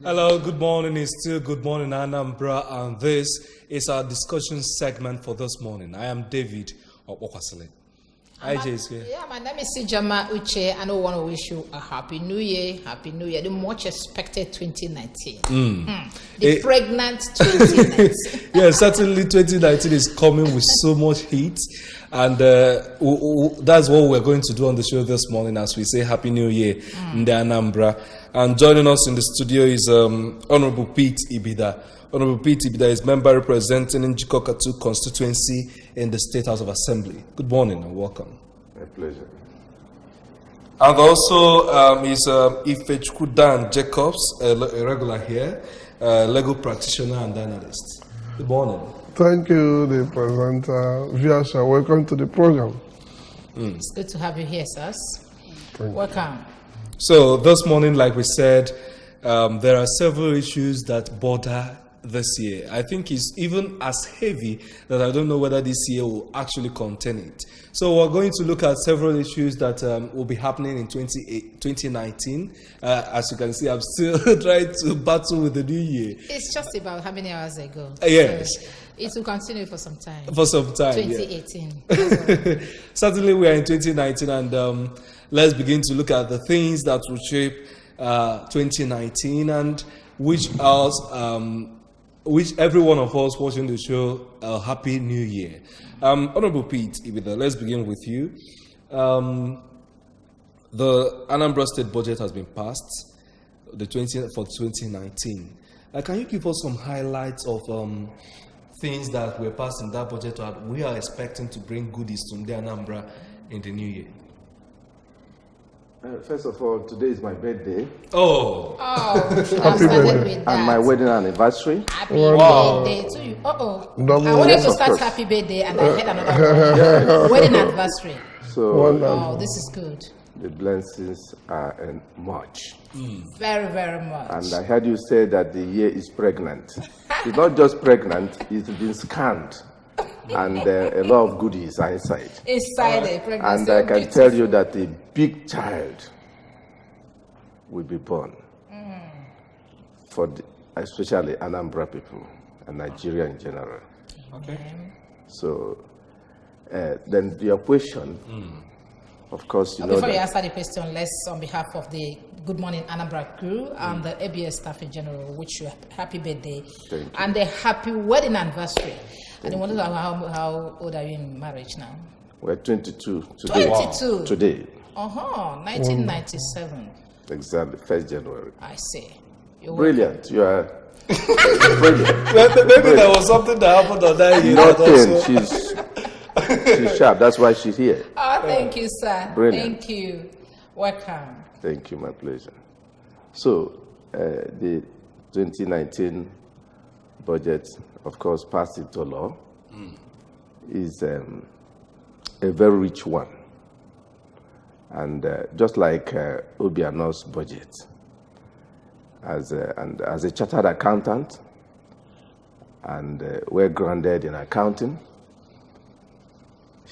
Hello, good morning. It's still good morning, Anambra, and this is our discussion segment for this morning. I am David Okwasile. Hi, JC. Yeah, my name is Sijama Uche, and I want to wish you a happy new year, the much expected 2019. The pregnant 2019. Yeah, certainly 2019 is coming with so much heat, and that's what we're going to do on the show this morning as we say Happy New Year in the Anambra. And joining us in the studio is Honorable Pete Ibida. Honorable Pete Ibida is member representing Njikokatu constituency in the State House of Assembly. Good morning and welcome. My pleasure. And also is Ifechukwu Jacobs, a regular here, legal practitioner and analyst. Good morning. Thank you, the presenter. Viewers, welcome to the program. It's good to have you here, sirs. Welcome. So this morning, like we said, there are several issues that border this year. I think it's even as heavy that I don't know whether this year will actually contain it. So we're going to look at several issues that will be happening in 2019. As you can see, I'm still trying to battle with the new year. It's just about how many hours ago? Yes. So it will continue for some time. For some time, 2018. Yeah. Certainly we are in 2019, and let's begin to look at the things that will shape 2019 and which every one of us watching the show a happy new year. Honorable Pete Ibida, let's begin with you. The Anambra State budget has been passed for 2019. Can you give us some highlights of things that were passed in that budget that we are expecting to bring goodies to the Anambra in the new year? First of all, today is my birthday. Oh, happy birthday. And my wedding anniversary. Happy birthday to you. I wanted to start happy birthday and I had another wedding anniversary. So, this is good. The blessings are much. Very, very much. And I heard you say that the year is pregnant. It's not just pregnant, it's been scanned. And a lot of goodies are inside. Inside the pregnancy. And I can tell you that a big child will be born for especially Anambra people and Nigeria in general. Okay. So then your question, of course, you know. Before you answer the question, let's, on behalf of the Good Morning Anambra crew and the ABS staff in general, wish you a happy birthday and a happy wedding anniversary. And I wonder how old are you in marriage now? We're 22 today. 22? Wow. Today. 1997. Exactly, 1st January. I see. Brilliant. You are brilliant. Maybe there was something that happened on that year. Nothing. She's sharp. That's why she's here. Oh, thank you, sir. Brilliant. Thank you. Welcome. Thank you. My pleasure. So, the 2019 budget, of course, passed into law, is a very rich one. And just like Obiano's budget, as a chartered accountant, and we're grounded in accounting,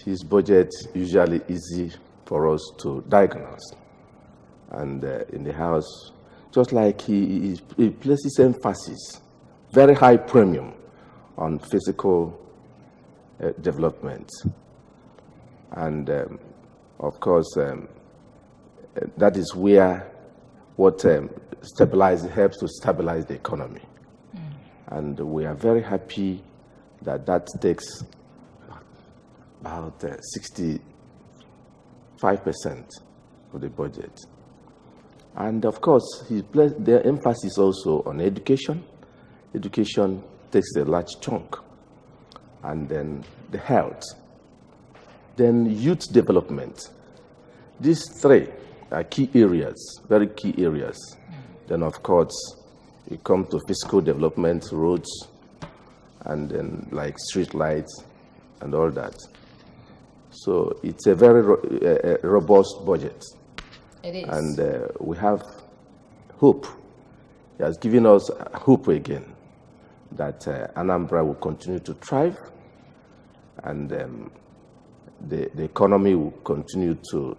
his budget usually easy for us to diagnose. And in the House, just like he places emphasis, very high premium on physical development. And of course, that is where what helps to stabilize the economy. And we are very happy that that takes about 65% of the budget. And of course, he placed the emphasis also on education. Education takes a large chunk. And then the health. Then youth development. These three are key areas, very key areas. Then of course, we come to physical development, roads, and then like street lights and all that. So it's a very robust budget. It is. And we have hope. He has given us hope again that Anambra will continue to thrive and the economy will continue to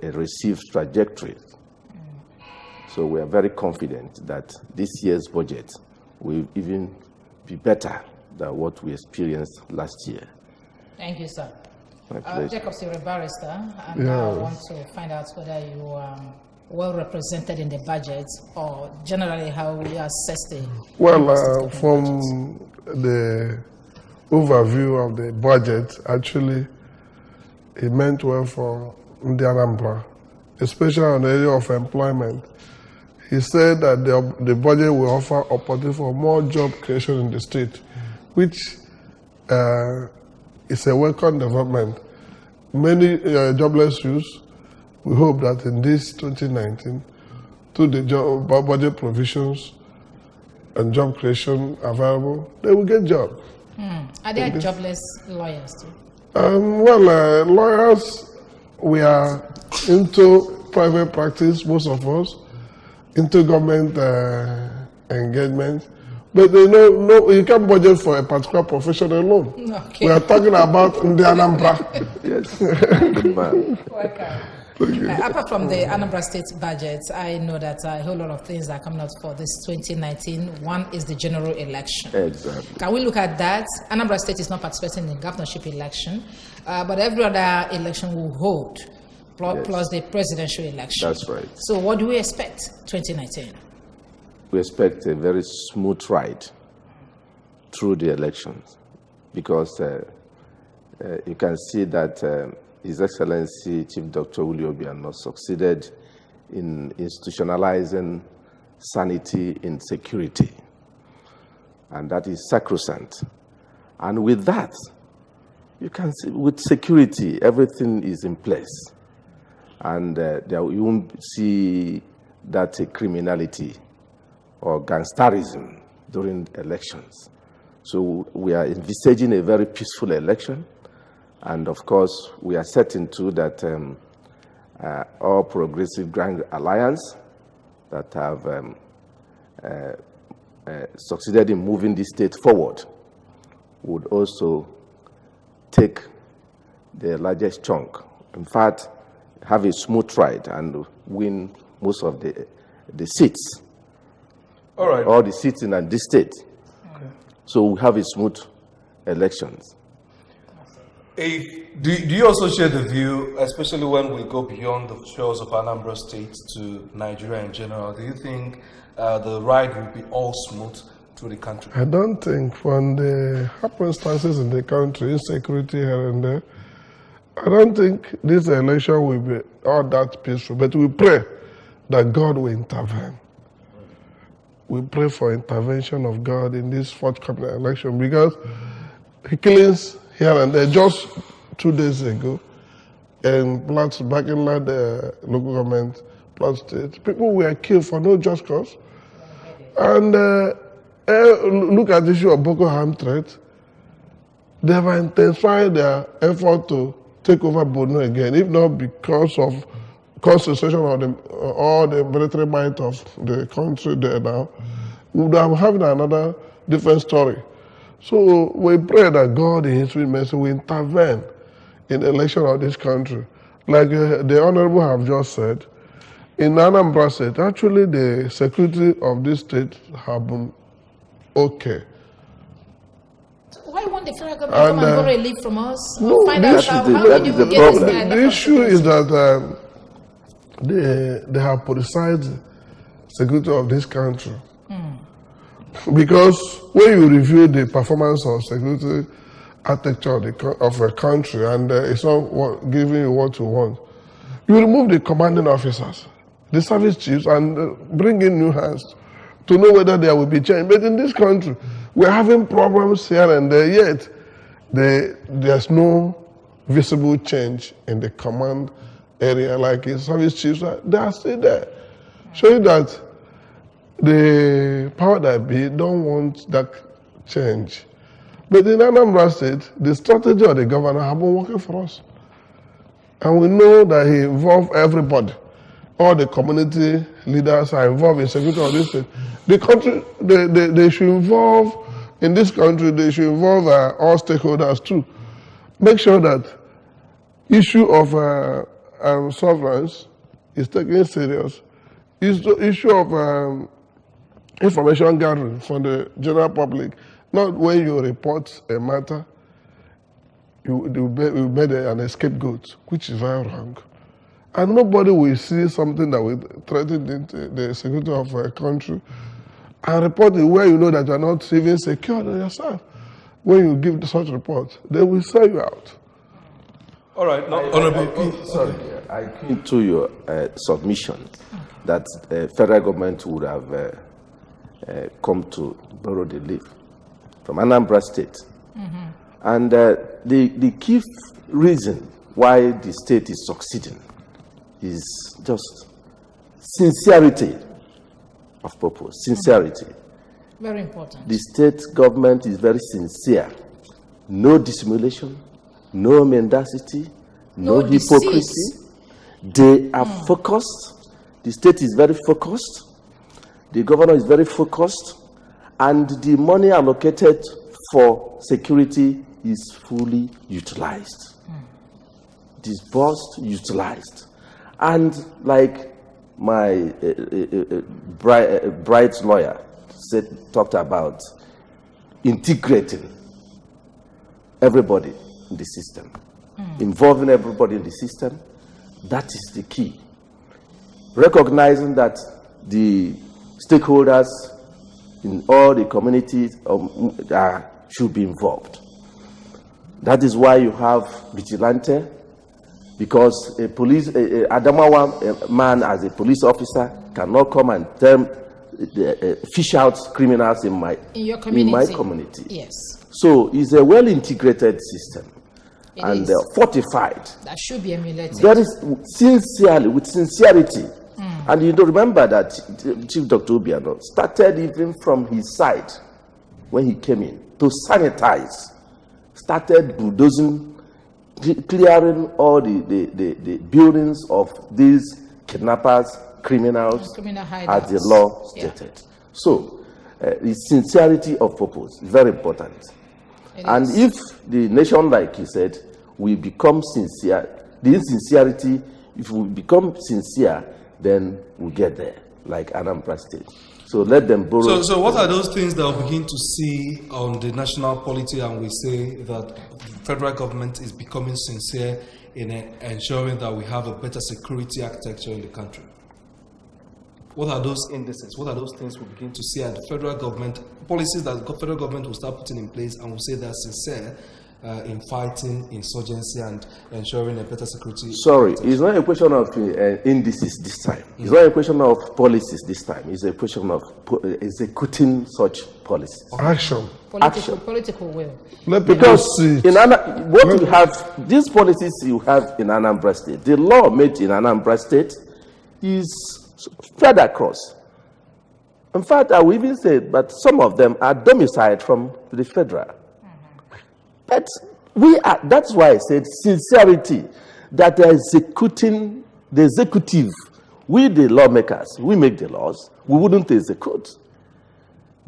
receive trajectory. So we are very confident that this year's budget will even be better than what we experienced last year. Thank you, sir. My pleasure. Jacob, you're a barrister, and I want to find out whether you are well represented in the budget, or generally how you assess the... Well, from the overview of the budget, actually, it meant well for Anambra, especially on the area of employment. He said that the budget will offer opportunity for more job creation in the state, which is a welcome development. Many jobless youths, we hope that in this 2019, through the budget provisions and job creation available, they will get jobs. Are there jobless lawyers too? Lawyers, we are into private practice, most of us, into government engagement. But no, you can't budget for a particular profession alone. Okay. We are talking about the Anambra. Yes. Good man. Apart from the Anambra State budget, I know that a whole lot of things are coming out for this 2019. One is the general election. Exactly. Can we look at that? Anambra State is not participating in the governorship election, but every other election will hold, plus the presidential election. That's right. So what do we expect 2019? We expect a very smooth ride through the elections, because you can see that His Excellency Chief Dr. Willie Obiano succeeded in institutionalizing sanity in security, and that is sacrosanct. And with that, you can see with security, everything is in place, and you won't see that criminality or gangsterism during elections. So we are envisaging a very peaceful election. And of course, we are certain too that all progressive Grand Alliance that have succeeded in moving the state forward would also take the largest chunk. In fact, have a smooth ride and win most of the seats. All right. All the seats in this state. Okay. So we have a smooth elections. Do you also share the view, especially when we go beyond the shores of Anambra State to Nigeria in general? Do you think the ride will be all smooth through the country? I don't think, from the happenstances in the country, insecurity here and there, I don't think this election will be all that peaceful. But we pray that God will intervene. We pray for intervention of God in this forthcoming election, because killings here and there, just 2 days ago, in back in the local government, Plateau State, people were killed for no just cause. And look at the issue of Boko Haram threat. They have intensified their effort to take over Borno again, if not because of concentration of all the military might of the country there now, we would have having another different story. So we pray that God in His sweet mercy will intervene in the election of this country. Like the Honorable have just said, in Anambra State, actually the security of this state have been okay. Why won't the federal government come and borrow a leave from us? No, Find out how did you get this guy? The issue is that they have politicized security of this country. Because when you review the performance of security architecture of a country, and it's not giving you what you want, you remove the commanding officers, the service chiefs, and bring in new hands to know whether there will be change. But in this country, we're having problems here and there, yet there's no visible change in the command area, like in service chiefs, they are still there, showing that the power that be don't want that change. But in Anambra State, the strategy of the governor have been working for us. And we know that he involved everybody. All the community leaders are involved in security of this state. The country, they should involve, in this country, they should involve all stakeholders too. Make sure that issue of sovereigns is taken serious. is the issue of information gathering for the general public. Not when you report a matter, you made an scapegoat, which is very wrong. And nobody will see something that will threaten the security of a country and report it where you know that you are not even secure yourself. When you give such report, they will sell you out. All right. Now, Sorry, I came to your submission that federal government would have come to borrow the leaf from Anambra State. And the key reason why the state is succeeding is just sincerity of purpose, sincerity. Very important. The state government is very sincere. No dissimulation, no mendacity, no hypocrisy. They are focused. The state is very focused. The governor is very focused. And the money allocated for security is fully utilized. Disbursed, utilized. And like my bright lawyer talked about, integrating everybody in the system, involving everybody in the system, that is the key. Recognizing that the stakeholders in all the communities should be involved. That is why you have vigilante, because a Adamawa man as a police officer cannot come and fish out criminals in my community. Yes. So it's a well-integrated system and fortified. That should be emulated. Very sincerely, with sincerity. And you don't remember that Chief Dr. Obiano started even from his side when he came in to sanitize, started bulldozing, clearing all the buildings of these kidnappers, criminals, as the law stated. Yeah. So, the sincerity of purpose is very important. And if the nation, like you said, will become sincere, the insincerity, if we become sincere, then we get there, like Anambra State. So let them borrow. So what are those things that we begin to see on the national polity, and we say that the federal government is becoming sincere in ensuring that we have a better security architecture in the country? What are those indices? What are those things we begin to see at the federal government, policies that the federal government will start putting in place, and will say they're sincere in fighting insurgency and ensuring a better security? Sorry, it's not a question of indices this time. It's not a question of policies this time. It's a question of executing such policies. Action. Political will. Because what we have, these policies you have in Anambra State, the law made in Anambra State is spread across. In fact, I will even say, but some of them are domiciled from the federal. But that's why I said sincerity, that they're executing the executive. We, the lawmakers, we make the laws, we wouldn't execute.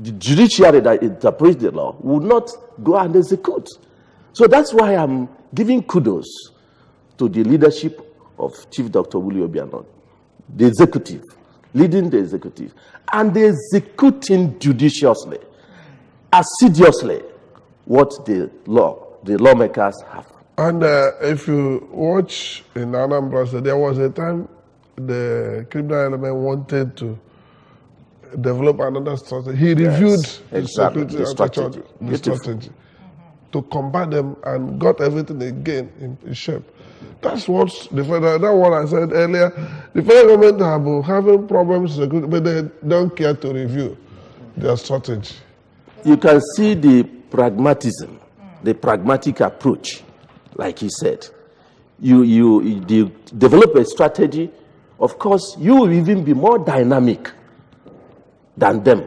The judiciary that interprets the law would not go and execute. So that's why I'm giving kudos to the leadership of Chief Dr. Willie Obiano, the executive, leading the executive, and the executing judiciously, assiduously, what the lawmakers have. And if you watch in Anambra, there was a time the criminal element wanted to develop another strategy. He reviewed the strategy to combat them and got everything again in shape. That's what the federal, that's what I said earlier. The federal government have been having problems, but they don't care to review their strategy. You can see the pragmatism, the pragmatic approach, like he said. You develop a strategy, of course, you will even be more dynamic than them.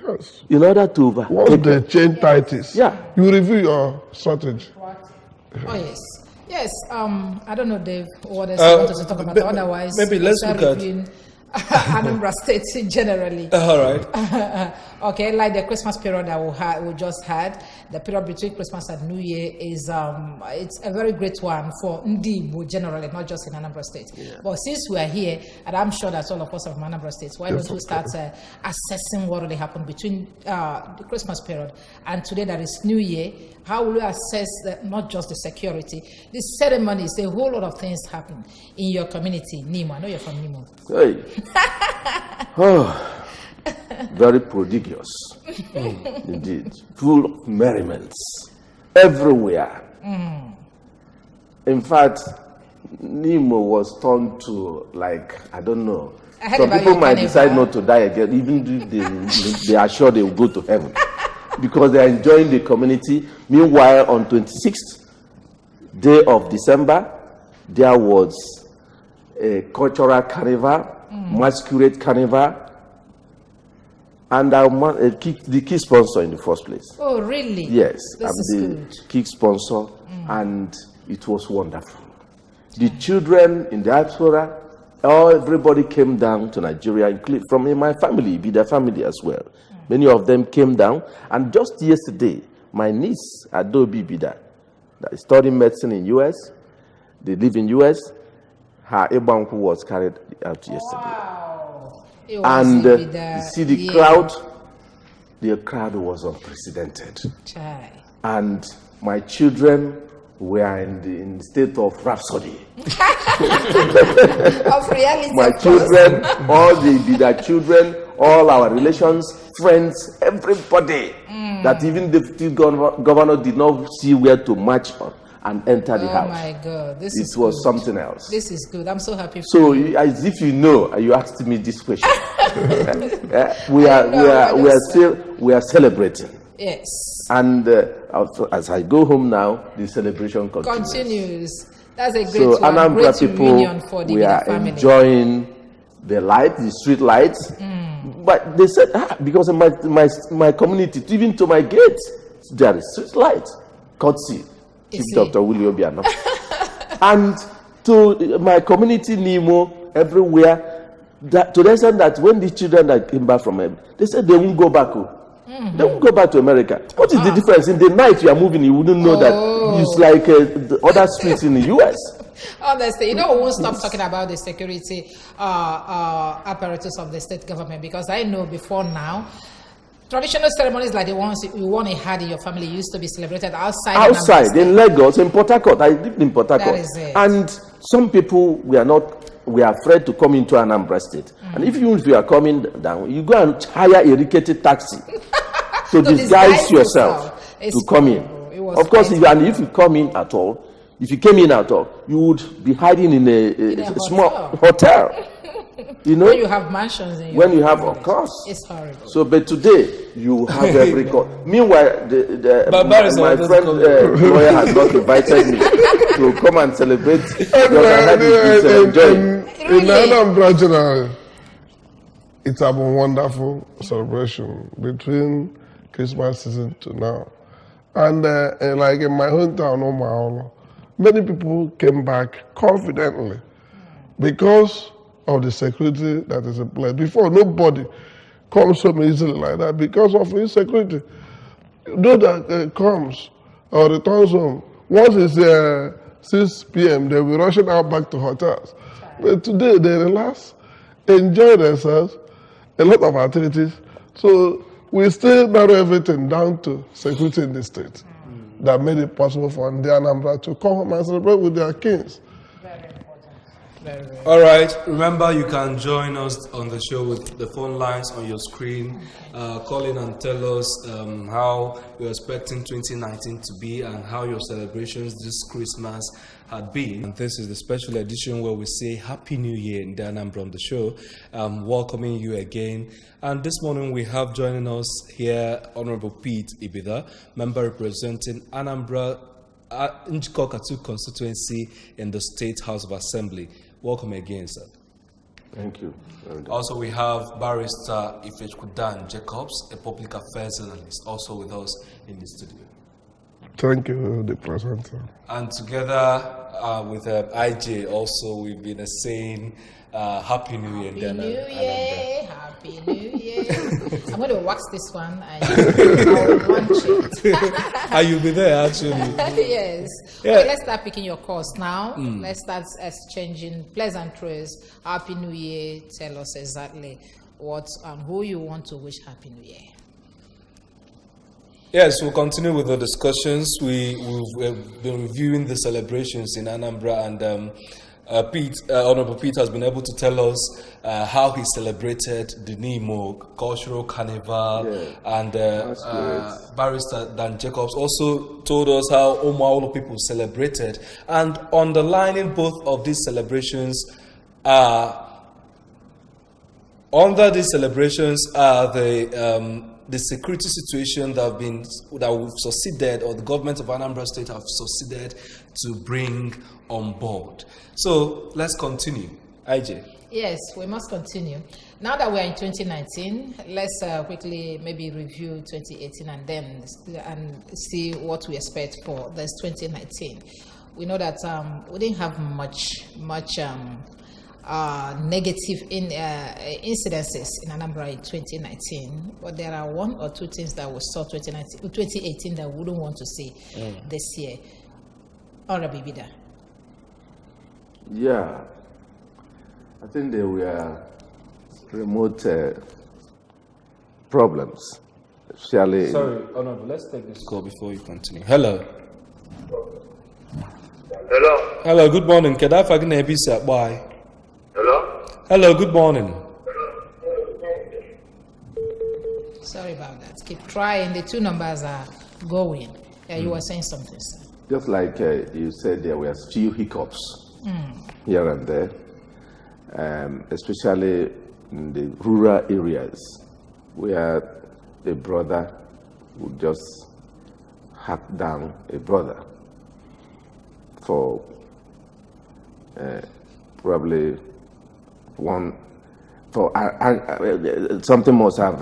Yes. In order to once they change titles, you review your strategy. Oh, yes. Yes, I don't know, Dave, what else you want us to talk about. Otherwise, maybe let's look at Anambra State generally. All right. Okay, like the Christmas period that we just had, the period between Christmas and New Year is it's a very great one for Ndibo generally, not just in Anambra State. Yeah. But since we are here, and I'm sure that all of us are from Anambra State, why don't we start assessing what really happened between the Christmas period and today that is New Year? How will we assess not just the security, the ceremonies, a whole lot of things happen in your community, Nimo? I know you're from Nimo. Hey. Oh. Very prodigious, indeed, full of merriments everywhere. In fact, Nemo was turned to, like, I don't know. Some people might decide not to die again, even if they are sure they will go to heaven, because they are enjoying the community. Meanwhile, on 26th day of December, there was a cultural carnival, masquerade carnival, and I'm the key sponsor in the first place. Oh, really? Yes, this I'm is the good. key sponsor, and it was wonderful. The children in diaspora, everybody came down to Nigeria, including from in my family, be their family as well. Many of them came down, and just yesterday, my niece Adobe Bida, that is studying medicine in US, they live in US. Her Ebanku was carried out yesterday. Wow. And you see the crowd was unprecedented. Chai. And my children were in the state of rhapsody. Of reality. My children, all the children, all our relations, friends, everybody, that even the deputy governor did not see where to march on and enter the house. Oh my God, it was something else. This is good. I'm so happy. So, as if you know, you asked me this question. we are celebrating. Yes. And as I go home now, the celebration continues. That's a great so one. Anambra Great reunion for the we are family. Enjoying the light, the street lights. But they said, because in my community, even to my gate, there is street light. Courtesy, Chief Dr. Willie Obiano. And to my community, Nemo, everywhere, to the extent that when the children that came back from him, they said they won't go back. They won't go back to America. What is the difference? In the night you are moving, you wouldn't know that it's like the other streets in the US. Honestly, we won't stop talking about the security apparatus of the state government, because I know before now, traditional ceremonies like the ones you want to had in your family used to be celebrated outside. Outside, in Lagos, in Port Harcourt. I lived in Port Harcourt. That is it. And some people we are afraid to come into Anambra State. And if you are coming down, you go and hire a rickety taxi to disguise yourself to come in. Of course, if you come in at all, if you came in at all, you would be hiding in a small hotel. When you have mansions in your family, of course. It's horrible. So, but today, you have every call. Meanwhile, my friend lawyer has not invited me to come and celebrate. In Anambra General, it's a wonderful celebration between Christmas season to now. And like in my hometown, Omaolo, many people came back confidently because of the security that is in place. Before, nobody comes home easily like that because of insecurity. Those that comes or returns home, once it's 6 p.m., they'll be rushing out back to hotels. But today, they relax, enjoy themselves, a lot of activities. So we still narrow everything down to security in the state that made it possible for the Anambra to come home and celebrate with their kings. All right. Remember, you can join us on the show with the phone lines on your screen. Call in and tell us how you're expecting 2019 to be and how your celebrations this Christmas had been. And this is the special edition where we say Happy New Year in the Anambra on the show. Welcoming you again. And this morning we have joining us here Honorable Pete Ibida, member representing Anambra Njikokatu constituency in the State House of Assembly. Welcome again, sir. Thank you. Also, we have Barrister Ifechkudan Jacobs, a public affairs journalist, also with us in the studio. Thank you, the presenter. And together with IJ also, we've been saying Happy New Year. Happy New Year, Happy New Year. I'm going to wax this one and I'll launch it. And you'll be there actually. Yes. Yeah. Okay, let's start picking your course now. Let's start exchanging pleasantries. Happy New Year. Tell us exactly what and who you want to wish Happy New Year. Yes, we'll continue with the discussions. We've been reviewing the celebrations in Anambra, and Honorable Pete has been able to tell us how he celebrated the Nemo Cultural Carnival, and Barrister Dan Jacobs also told us how Omaolo people celebrated. And underlining both of these celebrations under these celebrations are the security situation that we've succeeded, or the government of Anambra State have succeeded to bring on board. So let's continue. IJ. Yes, we must continue. Now that we're in 2019, let's quickly maybe review 2018 and then see what we expect for this 2019. We know that we didn't have much negative incidences in Anambra in 2019, but there are one or two things that we saw 2018 that we wouldn't want to see this year. Honorable Bida. Yeah, I think there were remote problems, especially. Sorry, Honorable, let's take this call before you continue. Hello. Hello. Hello, good morning. Can I find a ABC? Bye. Hello? Hello, good morning. Sorry about that. Keep trying. The two numbers are going. Yeah, you were saying something, sir. Just like you said, there were few hiccups here and there, especially in the rural areas where a brother would just hack down a brother for probably something must have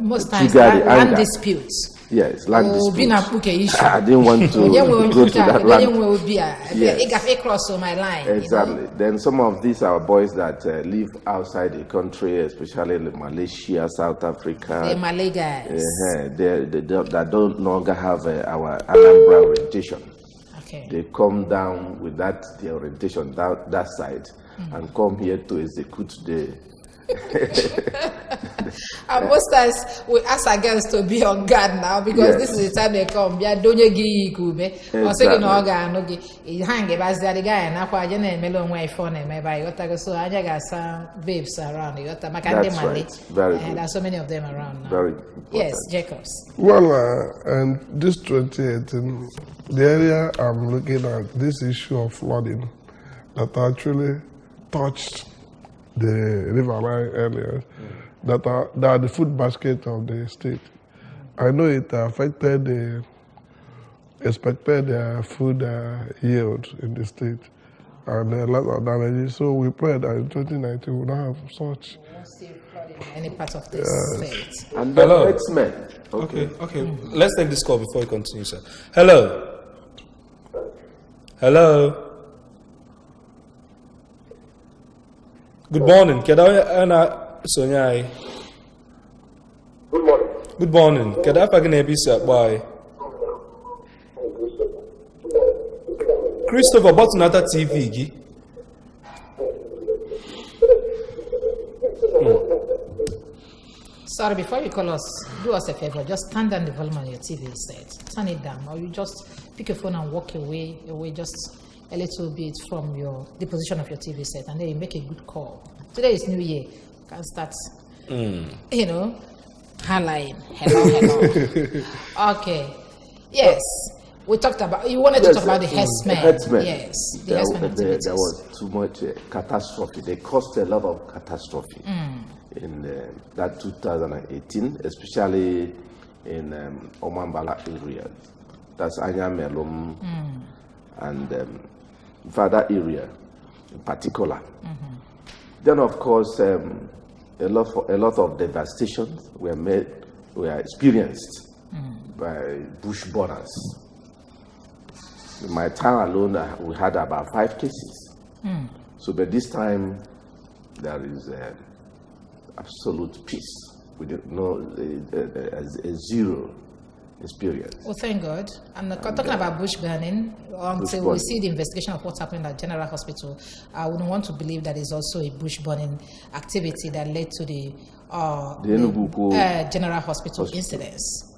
most times land disputes. Yes, land disputes. Issue. I didn't want to go to that land. Yes. Cross my line. Exactly. You know? Then some of these are boys that live outside the country, especially Malaysia, South Africa. The Malay guys. That don't longer have our Anambra orientation. Okay. They come down with the orientation that side and come here to execute the. And most times we ask our girls to be on guard now because this is the time they come. Yeah, don't you give or say no organ hang about the guy and aqua and melon way phone and maybe so I got some babes around you. That's right. Very good. There are so many of them around now. Very important. Yes, Jacobs. Well, and this 2018, the area I'm looking at, this issue of flooding that actually touched the riverine areas that are the food basket of the state. I know it affected the expected food yield in the state and a lot of damages. So we pray that in 2019 we will not have such. We won't see flooding in any part of the state. And then X-Men. Okay. Let's take this call before we continue, sir. Hello. Hello. Good morning. Good morning. Good morning. Can I find a ABC? Bye. Christopher, what's another TV? Sorry, before you call us, do us a favor. Just turn down the volume on your TV set. Turn it down, or you just pick your phone and walk away just a little bit from the position of your TV set, and then you make a good call. Today is New Year. You can start, highlighting. Hello. Okay. Yes. We talked about, you wanted to talk about the herdsmen. Yes. The herdsmen activities. There was too much catastrophe. They caused a lot of catastrophe in that 2018, especially in Omambala area. That's Anyamelum and Vada area in particular. Then, of course, a lot of devastations were experienced by bush burners. In my town alone, we had about 5 cases. So, but this time, there is absolute peace. We don't know a zero experience. Well, thank God. And talking about bush burning, until we see the investigation of what's happening at General Hospital, I wouldn't want to believe that is also a bush burning activity that led to the General Hospital incidents.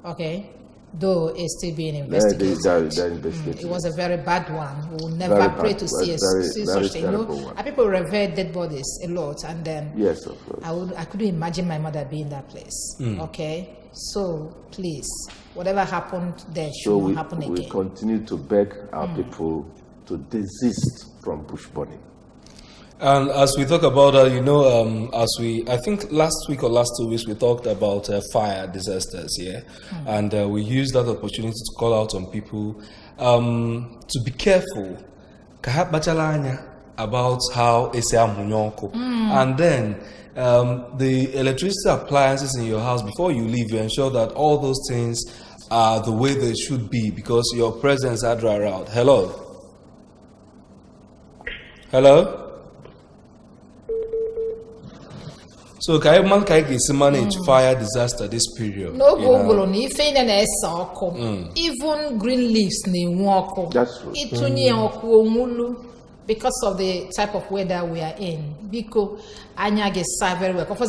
Okay, though it's still being investigated. It was a very bad one. We will never pray to see such thing. And people revere dead bodies a lot, and then yes, of course. I couldn't imagine my mother being in that place. Okay, so please, whatever happened there should not happen again. We continue to beg our people to desist from bush burning. And as we talk about that, I think last week or last 2 weeks, we talked about fire disasters, and we used that opportunity to call out on people to be careful about how and then the electricity appliances in your house, before you leave, you ensure that all those things are the way they should be, because your presence are dry out. Hello? So can you manage fire disaster this period? No, even green leaves That's true. because of the type of weather we are in. Because Anya gets very well. That's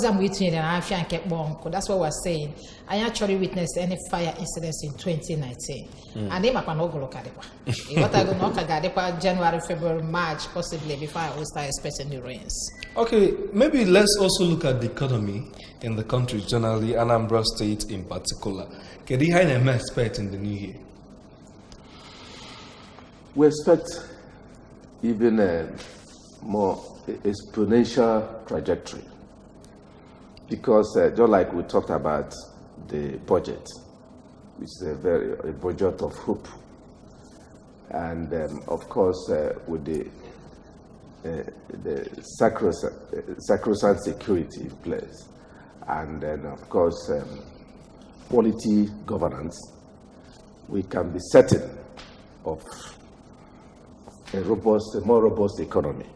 what we're saying. I actually witnessed any fire incidents in 2019. And they might not go look at it. What I go knock at January, February, March, possibly before I will start expecting the rains. Okay, maybe let's also look at the economy in the country generally, Anambra State in particular. Can you expect in the new year? We expect even a more exponential trajectory, because just like we talked about the budget, which is a budget of hope, and of course with the sacrosanct security in place, and then of course quality governance, we can be certain of a more robust economy.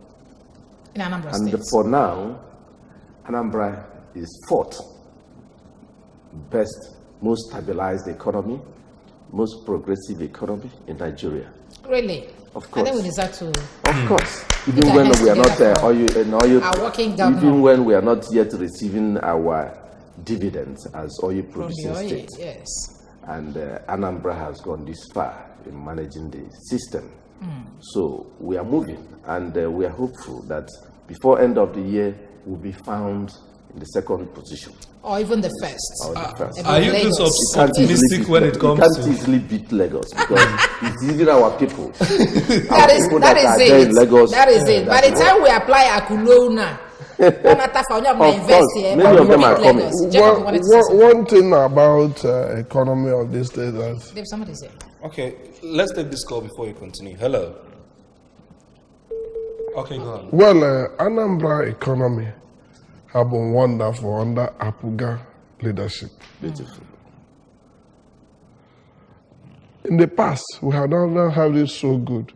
In Anambra State. And for now, Anambra is 4th best, most stabilized economy, most progressive economy in Nigeria. Really? Of course. I think we deserve to. Of course. Even when we are not even when we are not yet receiving our dividends as oil producing state. Yes. And Anambra has gone this far in managing the system. So we are moving, and we are hopeful that before end of the year we'll be found in the 2nd position. Or even the first. Are you this optimistic when it comes to... You can't easily beat Lagos, because it's even our people. That is it. By the time we apply Akulona, of course, many of them are coming. One thing about economy of this state is... Dave, somebody say. Okay, let's take this call before you continue. Hello. Okay, go on. Well, Anambra economy have been wonderful under Apuga leadership. Beautiful. In the past, we had not had it so good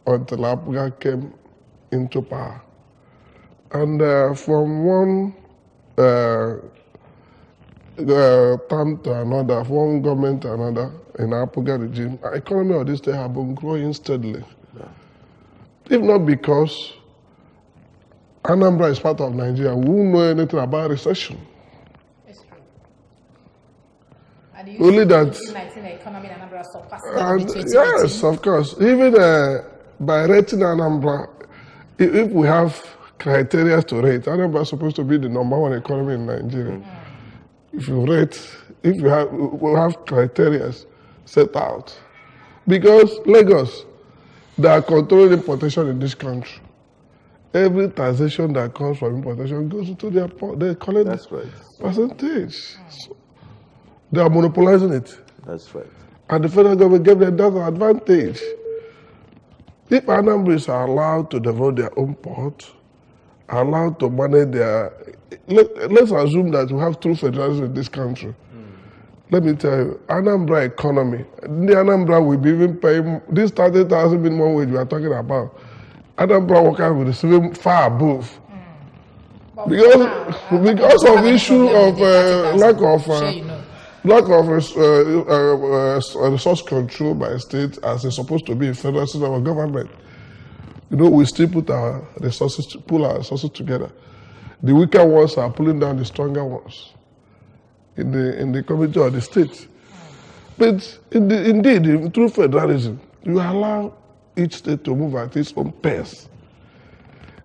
until Apuga came into power. And from one term to another, from one government to another, in Apuga regime, the economy of this state have been growing steadily. Yeah. If not because Anambra is part of Nigeria, we won't know anything about recession. It's true. And only that. 2019 economy in Anambra surpassed yes, of course. Even by rating Anambra, if we have criteria to rate, Anambra is supposed to be the #1 economy in Nigeria. If you rate, we have criteria set out. Because Lagos, they are controlling importation in this country. Every taxation that comes from importation goes into their port. They collect percentage. So they are monopolizing it. That's right. And the federal government gave them that advantage. If Anambras are allowed to develop their own port, allowed to manage their... Let's assume that we have true federalism in this country. let me tell you, Anambra economy, the Anambra will be even paying this 30,000 minimum wage we are talking about. Anambra workers will receive far above. Because of issue of lack of resource control by state as it's supposed to be in federal system of government. We still pull our resources together. The weaker ones are pulling down the stronger ones in the community or the state. But indeed, through federalism, you allow each state to move at its own pace.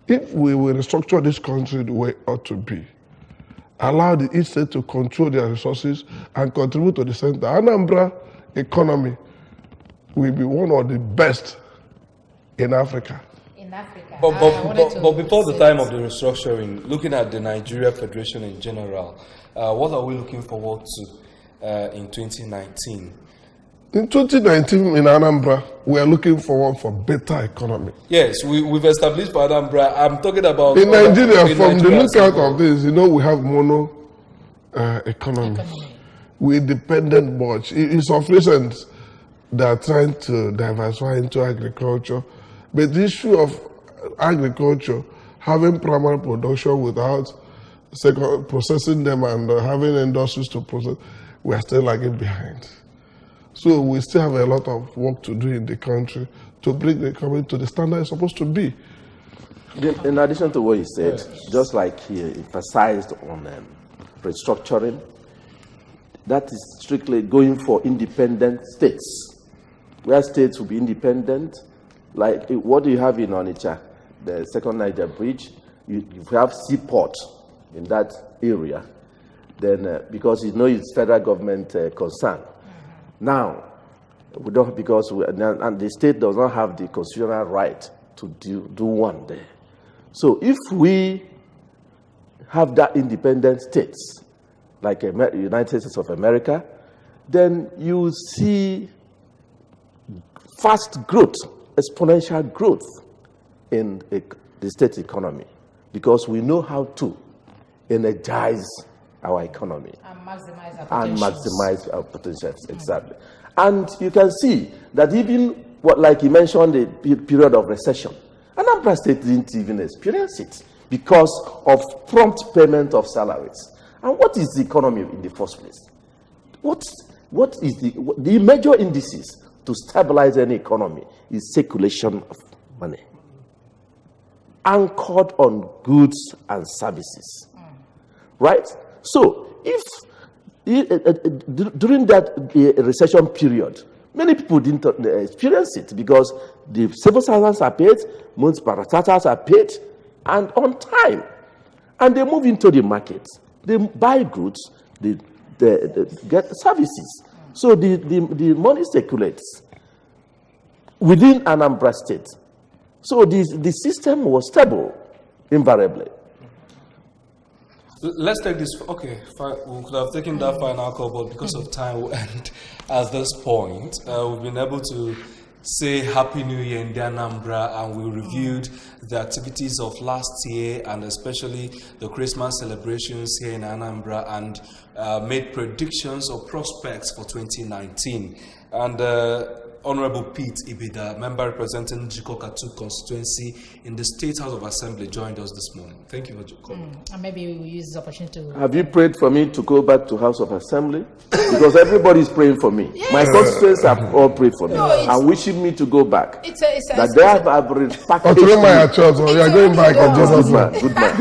If we will restructure this country the way it ought to be, allow each state to control their resources and contribute to the center, Anambra economy will be one of the best in Africa. But before the time of the restructuring, looking at the Nigeria Federation in general, what are we looking forward to in 2019? In 2019 in Anambra, we are looking forward for better economy. Yes, we've established for Anambra. I'm talking about... In Nigeria, from the lookout of this, we have mono economy. We dependent much. It's of recent they are trying to diversify into agriculture. But the issue of agriculture, having primary production without processing them and having industries to process, we are still lagging behind. So we still have a lot of work to do in the country to bring the economy to the standard it's supposed to be. In addition to what he said, just like he emphasized on restructuring, that is strictly going for independent states, where states will be independent. Like what do you have in Onitsha, the second Niger bridge? You have seaport in that area, then because it's federal government concern. Now, we don't and the state does not have the constitutional right to do one there. So if we have that independent states, like United States of America, then you see fast growth, exponential growth in the state economy, because we know how to energize our economy and maximize our potentials. Exactly. And you can see that even like you mentioned, the period of recession, Anambra State didn't even experience it because of prompt payment of salaries. And what is the economy in the first place? What is the major indices to stabilize any economy is circulation of money, anchored on goods and services, right? So if during that recession period, many people didn't experience it because the civil servants are paid, municipalities are paid, and on time. And they move into the market. They buy goods, they get services. So the money circulates within Anambra State. So the system was stable, invariably. Let's take this. Okay, fine. We could have taken that final call, but because of time, we'll end at this point. We've been able to say Happy New Year in the Anambra, and we reviewed the activities of last year and especially the Christmas celebrations here in Anambra, and made predictions or prospects for 2019. And Honorable Pete Ibida, member representing Jikokatu constituency in the State House of Assembly, joined us this morning. Thank you for coming. And maybe we will use this opportunity to... Have you prayed for me to go back to House of Assembly? Because everybody is praying for me. Yes. My constituents have all prayed for me and wishing me to go back. That they have repackaged you are going back on Jesus' man. Good man.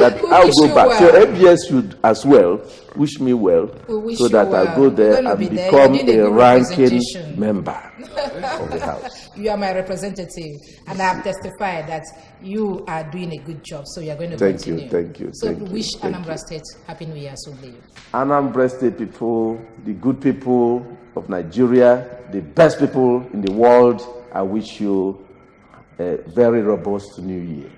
That I'll go back. So ABS should as well wish me well, so that I'll go there and become a ranking member of the House. You are my representative, and I have testified that you are doing a good job, so you are going to continue. Thank you. So wish Anambra State Happy New Year soon. Anambra State people, the good people of Nigeria, the best people in the world, I wish you a very robust New Year.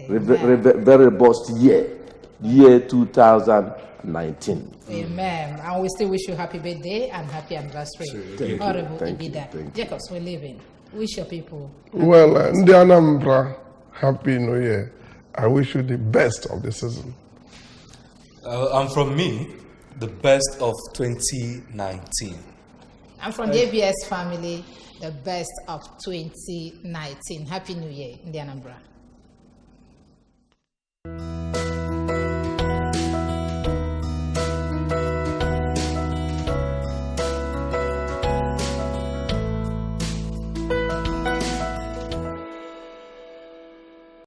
Very robust year 2019. Amen. And we still wish you happy birthday and happy anniversary. Honorable Ibida. Jacobs, we're leaving. Wish your people. Well, in the Anambra, Happy New Year. I wish you the best of the season. And from me, the best of 2019. And from the ABS family, the best of 2019. Happy New Year in the Anambra.